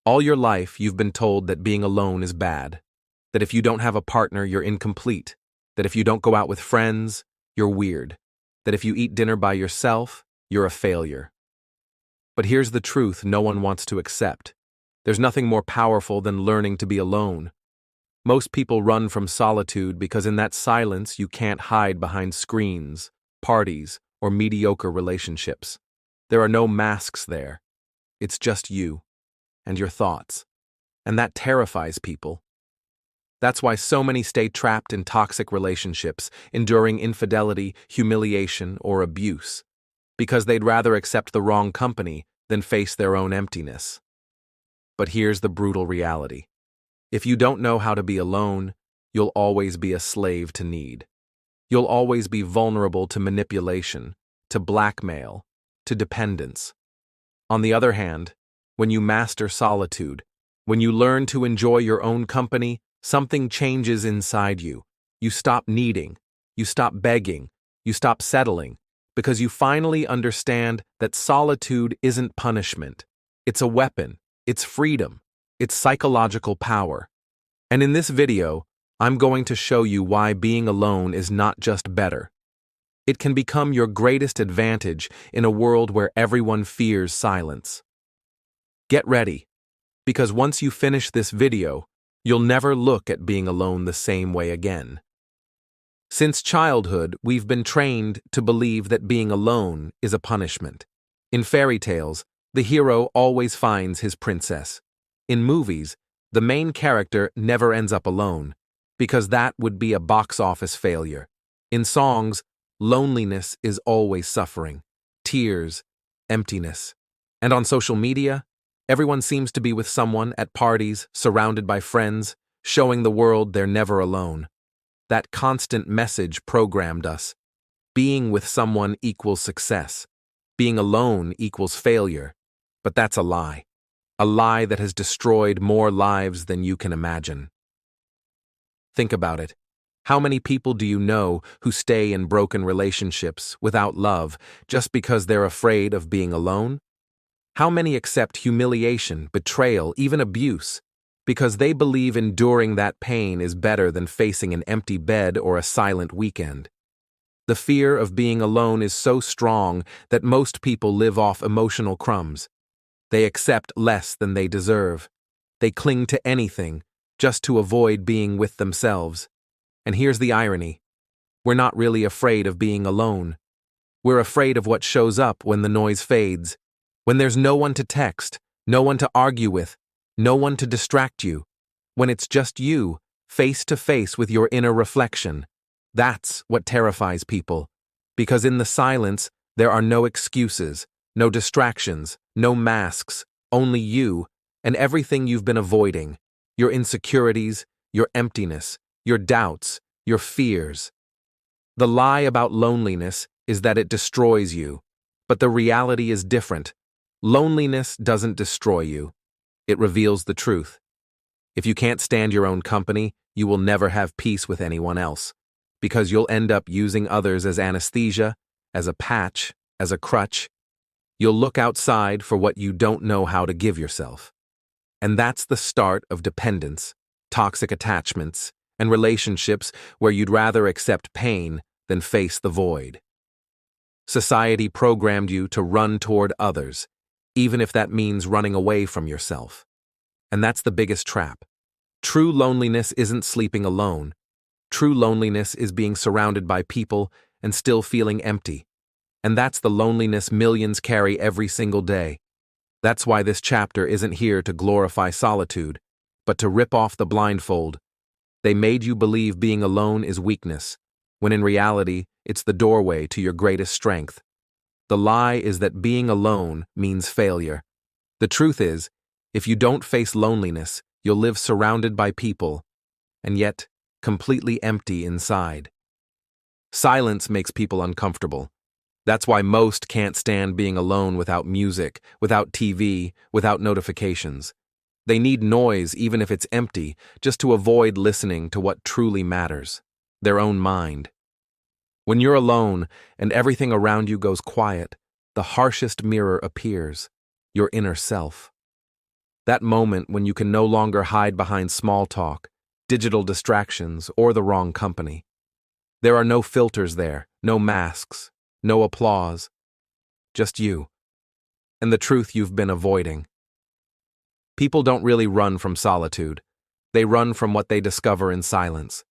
All your life, you've been told that being alone is bad, that if you don't have a partner, you're incomplete, that if you don't go out with friends, you're weird, that if you eat dinner by yourself, you're a failure. But here's the truth no one wants to accept. There's nothing more powerful than learning to be alone. Most people run from solitude because in that silence you can't hide behind screens, parties, or mediocre relationships. There are no masks there. It's just you and your thoughts. And that terrifies people. That's why so many stay trapped in toxic relationships, enduring infidelity, humiliation, or abuse, because they'd rather accept the wrong company than face their own emptiness. But here's the brutal reality. If you don't know how to be alone, you'll always be a slave to need. You'll always be vulnerable to manipulation, to blackmail, to dependence. On the other hand, when you master solitude, when you learn to enjoy your own company, something changes inside you. You stop needing, you stop begging, you stop settling, because you finally understand that solitude isn't punishment. It's a weapon, it's freedom, it's psychological power. And in this video, I'm going to show you why being alone is not just better. It can become your greatest advantage in a world where everyone fears silence. Get ready, because once you finish this video, you'll never look at being alone the same way again. Since childhood, we've been trained to believe that being alone is a punishment. In fairy tales, the hero always finds his princess. In movies, the main character never ends up alone, because that would be a box office failure. In songs, loneliness is always suffering, tears, emptiness. And on social media, everyone seems to be with someone at parties, surrounded by friends, showing the world they're never alone. That constant message programmed us. Being with someone equals success. Being alone equals failure. But that's a lie. A lie that has destroyed more lives than you can imagine. Think about it. How many people do you know who stay in broken relationships without love just because they're afraid of being alone? How many accept humiliation, betrayal, even abuse, because they believe enduring that pain is better than facing an empty bed or a silent weekend? The fear of being alone is so strong that most people live off emotional crumbs. They accept less than they deserve. They cling to anything just to avoid being with themselves. And here's the irony. We're not really afraid of being alone. We're afraid of what shows up when the noise fades. When there's no one to text, no one to argue with, no one to distract you. When it's just you, face to face with your inner reflection. That's what terrifies people. Because in the silence, there are no excuses, no distractions, no masks, only you and everything you've been avoiding. Your insecurities, your emptiness, your doubts, your fears. The lie about loneliness is that it destroys you, but the reality is different. Loneliness doesn't destroy you. It reveals the truth. If you can't stand your own company, you will never have peace with anyone else, because you'll end up using others as anesthesia, as a patch, as a crutch. You'll look outside for what you don't know how to give yourself. And that's the start of dependence, toxic attachments, and relationships where you'd rather accept pain than face the void. Society programmed you to run toward others, even if that means running away from yourself. And that's the biggest trap. True loneliness isn't sleeping alone. True loneliness is being surrounded by people and still feeling empty. And that's the loneliness millions carry every single day. That's why this chapter isn't here to glorify solitude, but to rip off the blindfold. They made you believe being alone is weakness, when in reality, it's the doorway to your greatest strength. The lie is that being alone means failure. The truth is, if you don't face loneliness, you'll live surrounded by people, and yet completely empty inside. Silence makes people uncomfortable. That's why most can't stand being alone without music, without TV, without notifications. They need noise even if it's empty, just to avoid listening to what truly matters, their own mind. When you're alone and everything around you goes quiet, the harshest mirror appears, your inner self. That moment when you can no longer hide behind small talk, digital distractions, or the wrong company. There are no filters there, no masks, no applause, just you, and the truth you've been avoiding. People don't really run from solitude. They run from what they discover in silence.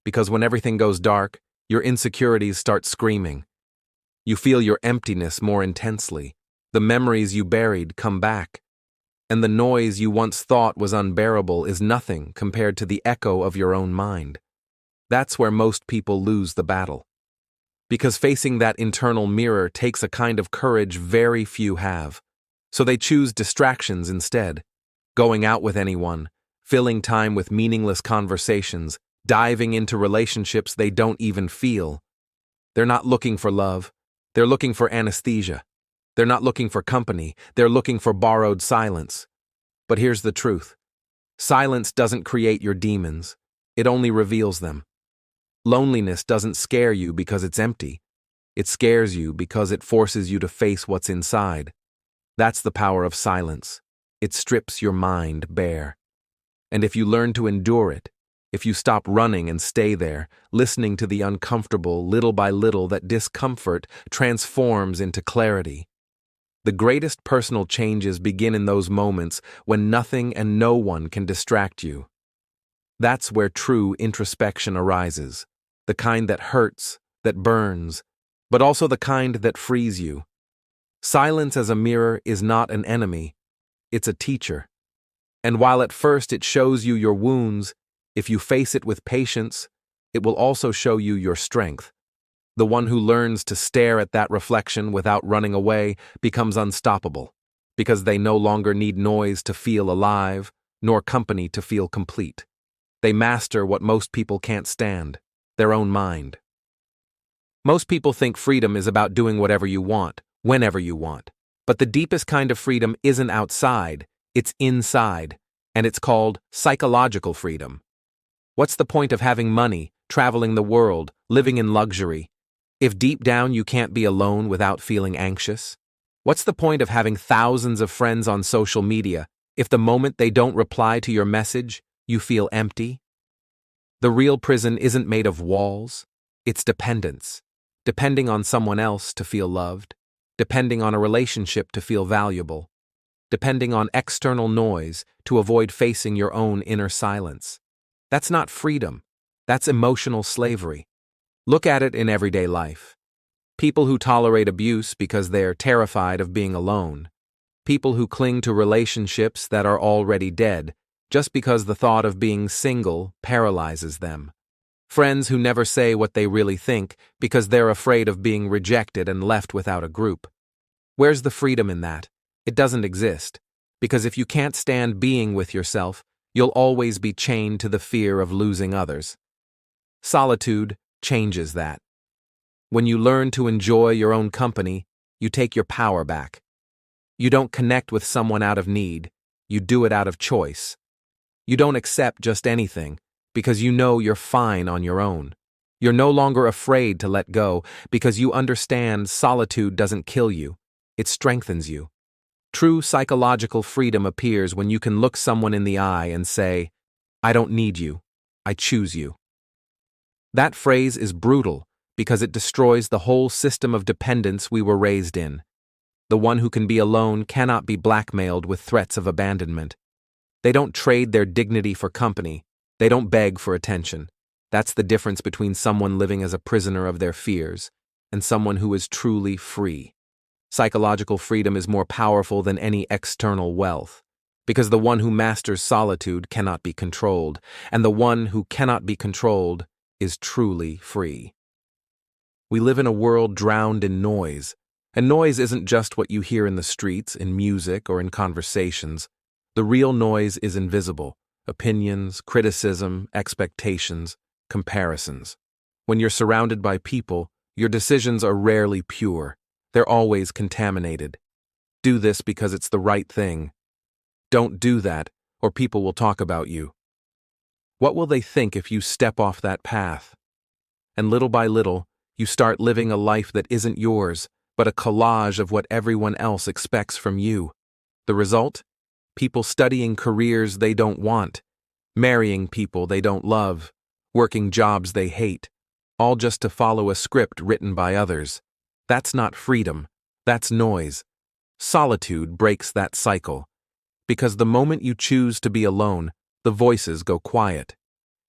Because when everything goes dark, your insecurities start screaming. You feel your emptiness more intensely. The memories you buried come back. And the noise you once thought was unbearable is nothing compared to the echo of your own mind. That's where most people lose the battle. Because facing that internal mirror takes a kind of courage very few have. So they choose distractions instead. Going out with anyone, filling time with meaningless conversations, diving into relationships they don't even feel. They're not looking for love. They're looking for anesthesia. They're not looking for company. They're looking for borrowed silence. But here's the truth. Silence doesn't create your demons. It only reveals them. Loneliness doesn't scare you because it's empty. It scares you because it forces you to face what's inside. That's the power of silence. It strips your mind bare. And if you learn to endure it, if you stop running and stay there, listening to the uncomfortable little by little, that discomfort transforms into clarity. The greatest personal changes begin in those moments when nothing and no one can distract you. That's where true introspection arises, the kind that hurts, that burns, but also the kind that frees you. Silence as a mirror is not an enemy, it's a teacher. And while at first it shows you your wounds, if you face it with patience, it will also show you your strength. The one who learns to stare at that reflection without running away becomes unstoppable, because they no longer need noise to feel alive, nor company to feel complete. They master what most people can't stand, their own mind. Most people think freedom is about doing whatever you want, whenever you want. But the deepest kind of freedom isn't outside, it's inside, and it's called psychological freedom. What's the point of having money, traveling the world, living in luxury, if deep down you can't be alone without feeling anxious? What's the point of having thousands of friends on social media if the moment they don't reply to your message, you feel empty? The real prison isn't made of walls, it's dependence. Depending on someone else to feel loved, depending on a relationship to feel valuable, depending on external noise to avoid facing your own inner silence. That's not freedom, that's emotional slavery. Look at it in everyday life. People who tolerate abuse because they're terrified of being alone. People who cling to relationships that are already dead just because the thought of being single paralyzes them. Friends who never say what they really think because they're afraid of being rejected and left without a group. Where's the freedom in that? It doesn't exist. Because if you can't stand being with yourself, you'll always be chained to the fear of losing others. Solitude changes that. When you learn to enjoy your own company, you take your power back. You don't connect with someone out of need, you do it out of choice. You don't accept just anything, because you know you're fine on your own. You're no longer afraid to let go, because you understand solitude doesn't kill you, it strengthens you. True psychological freedom appears when you can look someone in the eye and say, "I don't need you, I choose you." That phrase is brutal because it destroys the whole system of dependence we were raised in. The one who can be alone cannot be blackmailed with threats of abandonment. They don't trade their dignity for company. They don't beg for attention. That's the difference between someone living as a prisoner of their fears and someone who is truly free. Psychological freedom is more powerful than any external wealth, because the one who masters solitude cannot be controlled, and the one who cannot be controlled is truly free. We live in a world drowned in noise, and noise isn't just what you hear in the streets, in music, or in conversations. The real noise is invisible. Opinions, criticism, expectations, comparisons. When you're surrounded by people, your decisions are rarely pure. They're always contaminated. Do this because it's the right thing. Don't do that, or people will talk about you. What will they think if you step off that path? And little by little, you start living a life that isn't yours, but a collage of what everyone else expects from you. The result? People studying careers they don't want, marrying people they don't love, working jobs they hate, all just to follow a script written by others. That's not freedom, that's noise. Solitude breaks that cycle. Because the moment you choose to be alone, the voices go quiet.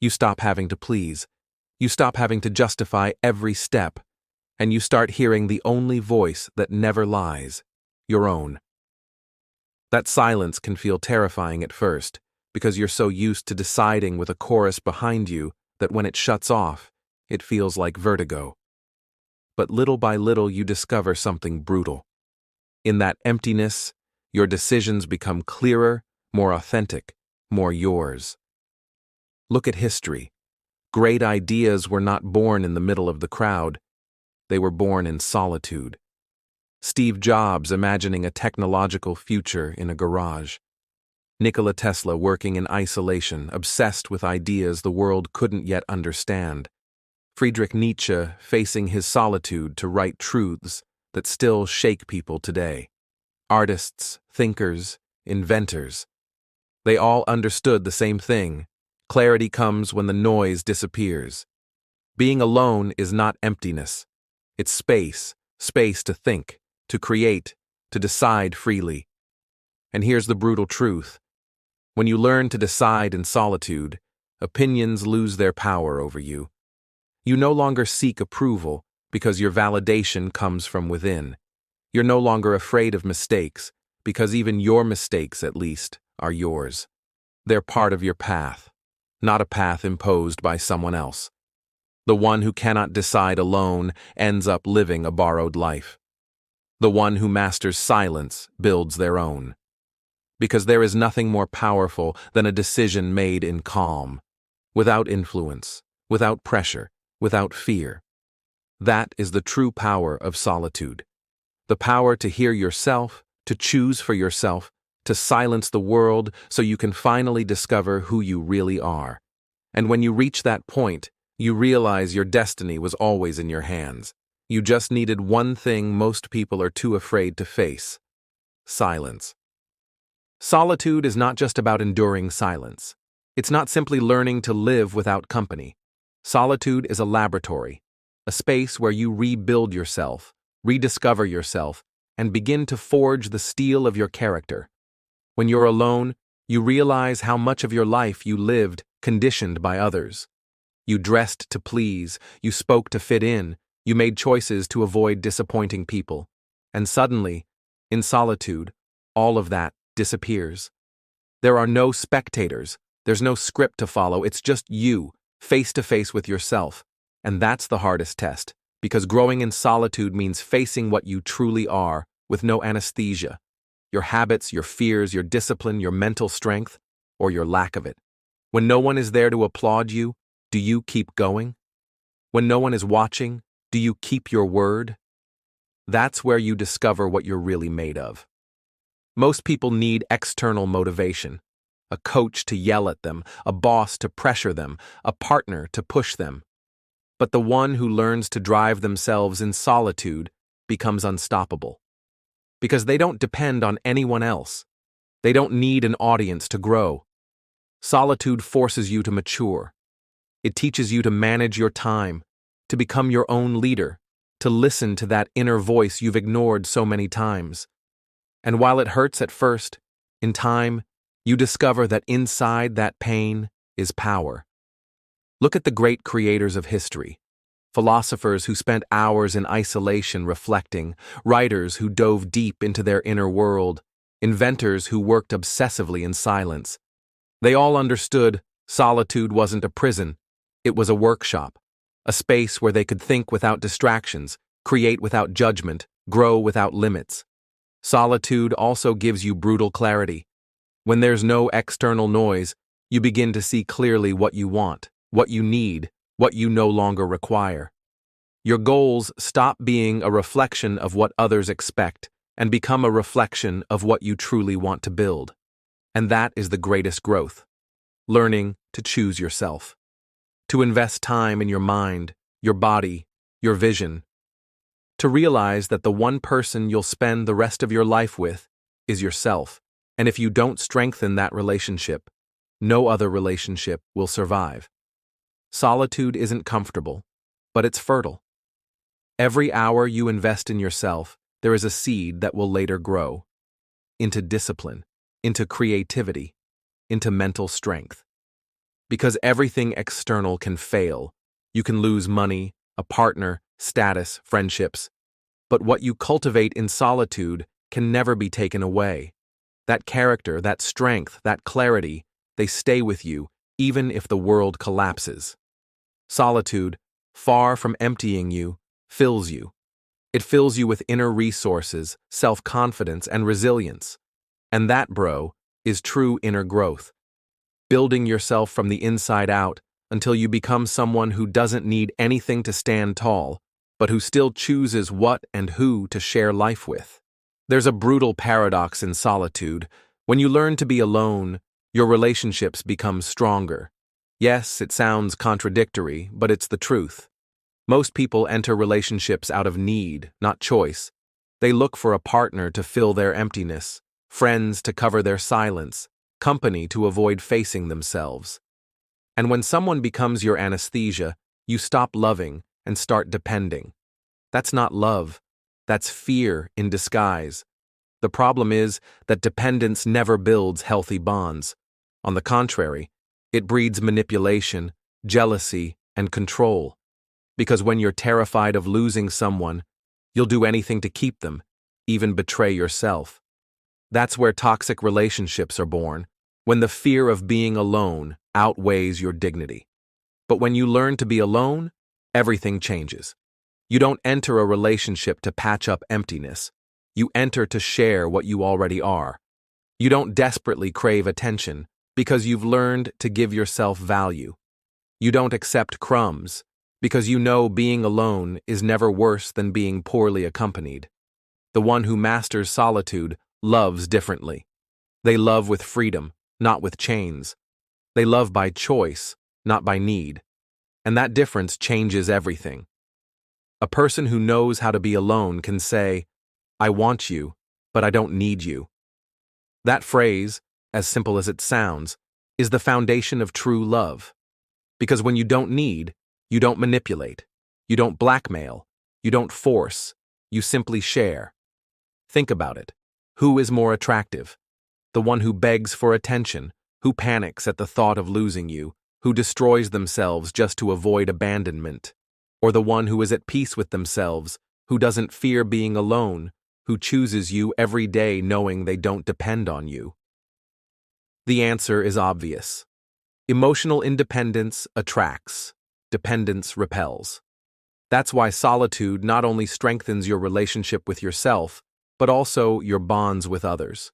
You stop having to please. You stop having to justify every step. And you start hearing the only voice that never lies, your own. That silence can feel terrifying at first, because you're so used to deciding with a chorus behind you that when it shuts off, it feels like vertigo. But little by little you discover something brutal. In that emptiness, your decisions become clearer, more authentic, more yours. Look at history. Great ideas were not born in the middle of the crowd. They were born in solitude. Steve Jobs imagining a technological future in a garage. Nikola Tesla working in isolation, obsessed with ideas the world couldn't yet understand. Friedrich Nietzsche facing his solitude to write truths that still shake people today. Artists, thinkers, inventors. They all understood the same thing. Clarity comes when the noise disappears. Being alone is not emptiness. It's space to think, to create, to decide freely. And here's the brutal truth. When you learn to decide in solitude, opinions lose their power over you. You no longer seek approval because your validation comes from within. You're no longer afraid of mistakes because even your mistakes, at least, are yours. They're part of your path, not a path imposed by someone else. The one who cannot decide alone ends up living a borrowed life. The one who masters silence builds their own. Because there is nothing more powerful than a decision made in calm, without influence, without pressure, without fear. That is the true power of solitude. The power to hear yourself, to choose for yourself, to silence the world so you can finally discover who you really are. And when you reach that point, you realize your destiny was always in your hands. You just needed one thing most people are too afraid to face: silence. Solitude is not just about enduring silence. It's not simply learning to live without company. Solitude is a laboratory, a space where you rebuild yourself, rediscover yourself, and begin to forge the steel of your character. When you're alone, you realize how much of your life you lived conditioned by others. You dressed to please, you spoke to fit in, you made choices to avoid disappointing people. And suddenly, in solitude, all of that disappears. There are no spectators, there's no script to follow, it's just you, face to face with yourself. And that's the hardest test, because growing in solitude means facing what you truly are, with no anesthesia. Your habits, your fears, your discipline, your mental strength, or your lack of it. When no one is there to applaud you, do you keep going? When no one is watching, do you keep your word? That's where you discover what you're really made of. Most people need external motivation. A coach to yell at them, a boss to pressure them, a partner to push them. But the one who learns to drive themselves in solitude becomes unstoppable. Because they don't depend on anyone else. They don't need an audience to grow. Solitude forces you to mature. It teaches you to manage your time, to become your own leader, to listen to that inner voice you've ignored so many times. And while it hurts at first, in time, you discover that inside that pain is power. Look at the great creators of history. Philosophers who spent hours in isolation reflecting, writers who dove deep into their inner world, inventors who worked obsessively in silence. They all understood solitude wasn't a prison, it was a workshop, a space where they could think without distractions, create without judgment, grow without limits. Solitude also gives you brutal clarity. When there's no external noise, you begin to see clearly what you want, what you need, what you no longer require. Your goals stop being a reflection of what others expect and become a reflection of what you truly want to build. And that is the greatest growth. Learning to choose yourself. To invest time in your mind, your body, your vision. To realize that the one person you'll spend the rest of your life with is yourself. And if you don't strengthen that relationship, no other relationship will survive. Solitude isn't comfortable, but it's fertile. Every hour you invest in yourself, there is a seed that will later grow into discipline, into creativity, into mental strength. Because everything external can fail. You can lose money, a partner, status, friendships. But what you cultivate in solitude can never be taken away. That character, that strength, that clarity, they stay with you, even if the world collapses. Solitude, far from emptying you, fills you. It fills you with inner resources, self-confidence, and resilience. And that, bro, is true inner growth. Building yourself from the inside out until you become someone who doesn't need anything to stand tall, but who still chooses what and who to share life with. There's a brutal paradox in solitude. When you learn to be alone, your relationships become stronger. Yes, it sounds contradictory, but it's the truth. Most people enter relationships out of need, not choice. They look for a partner to fill their emptiness, friends to cover their silence, company to avoid facing themselves. And when someone becomes your anesthesia, you stop loving and start depending. That's not love. That's fear in disguise. The problem is that dependence never builds healthy bonds. On the contrary, it breeds manipulation, jealousy, and control. Because when you're terrified of losing someone, you'll do anything to keep them, even betray yourself. That's where toxic relationships are born, when the fear of being alone outweighs your dignity. But when you learn to be alone, everything changes. You don't enter a relationship to patch up emptiness. You enter to share what you already are. You don't desperately crave attention because you've learned to give yourself value. You don't accept crumbs because you know being alone is never worse than being poorly accompanied. The one who masters solitude loves differently. They love with freedom, not with chains. They love by choice, not by need. And that difference changes everything. A person who knows how to be alone can say, "I want you, but I don't need you." That phrase, as simple as it sounds, is the foundation of true love. Because when you don't need, you don't manipulate, you don't blackmail, you don't force, you simply share. Think about it. Who is more attractive? The one who begs for attention, who panics at the thought of losing you, who destroys themselves just to avoid abandonment, or the one who is at peace with themselves, who doesn't fear being alone, who chooses you every day knowing they don't depend on you? The answer is obvious. Emotional independence attracts, dependence repels. That's why solitude not only strengthens your relationship with yourself, but also your bonds with others.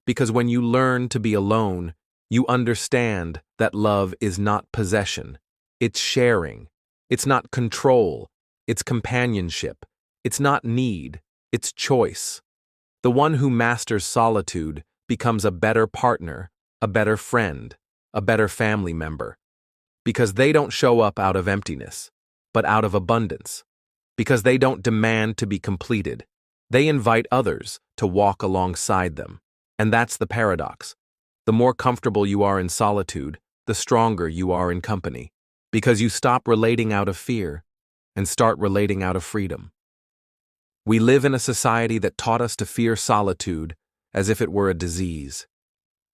Because when you learn to be alone, you understand that love is not possession, it's sharing. It's not control, it's companionship. It's not need, it's choice. The one who masters solitude becomes a better partner, a better friend, a better family member. Because they don't show up out of emptiness, but out of abundance. Because they don't demand to be completed. They invite others to walk alongside them. And that's the paradox. The more comfortable you are in solitude, the stronger you are in company. Because you stop relating out of fear and start relating out of freedom. We live in a society that taught us to fear solitude as if it were a disease.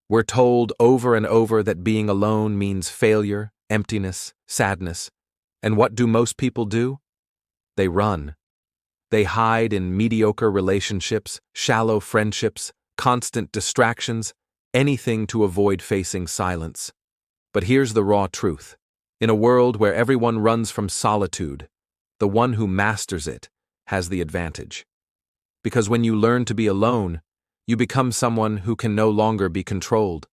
We're told over and over that being alone means failure, emptiness, sadness. And what do most people do? They run. They hide in mediocre relationships, shallow friendships, constant distractions, anything to avoid facing silence. But here's the raw truth. In a world where everyone runs from solitude, the one who masters it has the advantage. Because when you learn to be alone, you become someone who can no longer be controlled.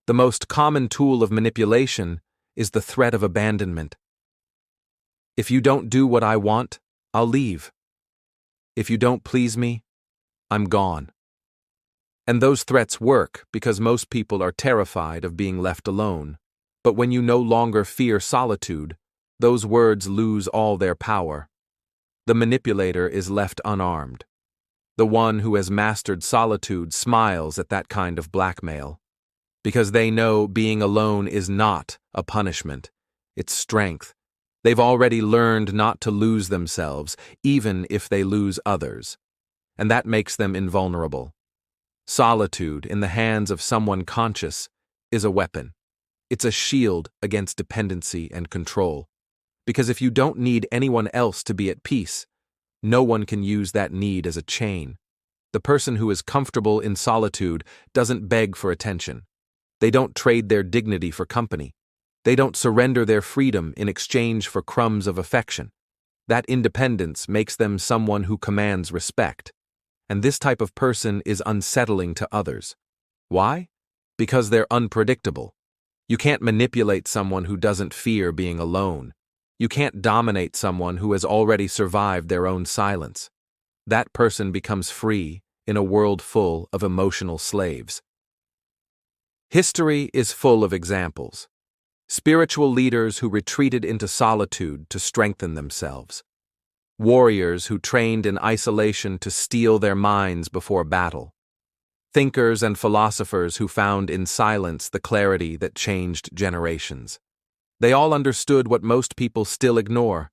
The most common tool of manipulation is the threat of abandonment. If you don't do what I want, I'll leave. If you don't please me, I'm gone. And those threats work because most people are terrified of being left alone. But when you no longer fear solitude, those words lose all their power. The manipulator is left unarmed. The one who has mastered solitude smiles at that kind of blackmail, because they know being alone is not a punishment, it's strength. They've already learned not to lose themselves, even if they lose others, and that makes them invulnerable. Solitude, in the hands of someone conscious, is a weapon. It's a shield against dependency and control, because if you don't need anyone else to be at peace, no one can use that need as a chain. The person who is comfortable in solitude doesn't beg for attention. They don't trade their dignity for company. They don't surrender their freedom in exchange for crumbs of affection. That independence makes them someone who commands respect. And this type of person is unsettling to others. Why? Because they're unpredictable. You can't manipulate someone who doesn't fear being alone. You can't dominate someone who has already survived their own silence. That person becomes free in a world full of emotional slaves. History is full of examples. Spiritual leaders who retreated into solitude to strengthen themselves. Warriors who trained in isolation to steel their minds before battle. Thinkers and philosophers who found in silence the clarity that changed generations. They all understood what most people still ignore.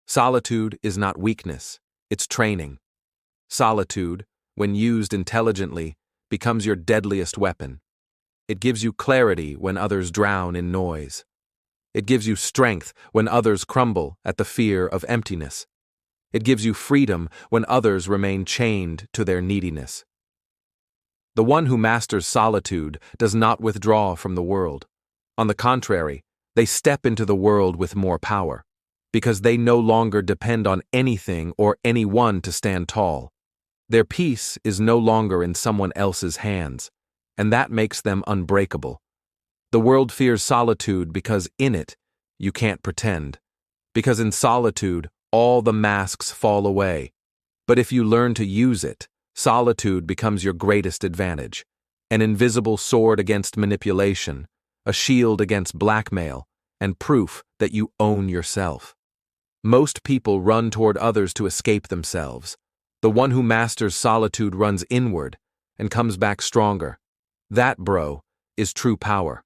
Solitude is not weakness, it's training. Solitude, when used intelligently, becomes your deadliest weapon. It gives you clarity when others drown in noise. It gives you strength when others crumble at the fear of emptiness. It gives you freedom when others remain chained to their neediness. The one who masters solitude does not withdraw from the world. On the contrary, they step into the world with more power, because they no longer depend on anything or anyone to stand tall. Their peace is no longer in someone else's hands, and that makes them unbreakable. The world fears solitude because in it, you can't pretend. Because in solitude, all the masks fall away. But if you learn to use it, solitude becomes your greatest advantage. An invisible sword against manipulation, a shield against blackmail, and proof that you own yourself. Most people run toward others to escape themselves. The one who masters solitude runs inward and comes back stronger. That, bro, is true power.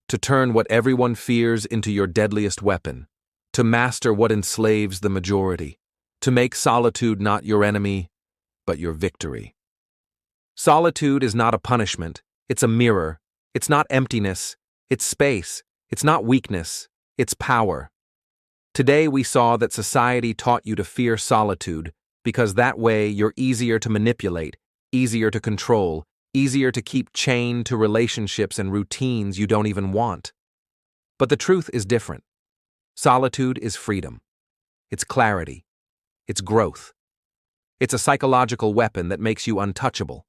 To turn what everyone fears into your deadliest weapon. To master what enslaves the majority. To make solitude not your enemy, but your victory. Solitude is not a punishment. It's a mirror. It's not emptiness. It's space. It's not weakness. It's power. Today we saw that society taught you to fear solitude because that way you're easier to manipulate, easier to control, easier to keep chained to relationships and routines you don't even want. But the truth is different. Solitude is freedom. It's clarity. It's growth. It's a psychological weapon that makes you untouchable.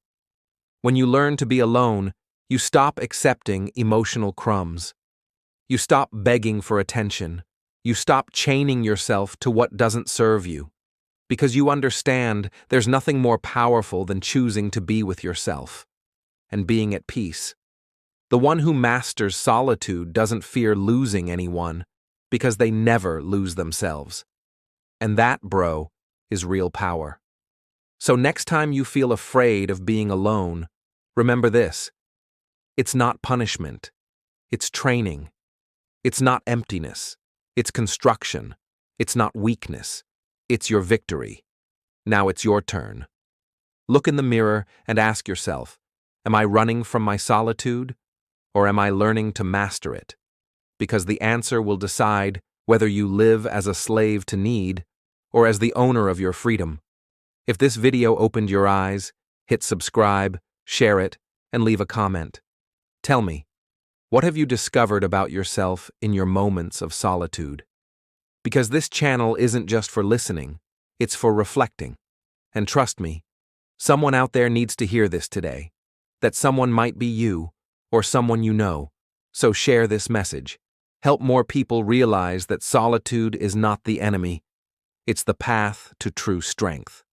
When you learn to be alone, you stop accepting emotional crumbs. You stop begging for attention. You stop chaining yourself to what doesn't serve you. Because you understand there's nothing more powerful than choosing to be with yourself and being at peace. The one who masters solitude doesn't fear losing anyone because they never lose themselves. And that, bro, is real power. So next time you feel afraid of being alone, remember this. It's not punishment. It's training. It's not emptiness. It's construction. It's not weakness. It's your victory. Now it's your turn. Look in the mirror and ask yourself, am I running from my solitude, or am I learning to master it? Because the answer will decide whether you live as a slave to need or as the owner of your freedom. If this video opened your eyes, hit subscribe, share it, and leave a comment. Tell me, what have you discovered about yourself in your moments of solitude? Because this channel isn't just for listening, it's for reflecting. And trust me, someone out there needs to hear this today. That someone might be you, or someone you know. So share this message. Help more people realize that solitude is not the enemy. It's the path to true strength.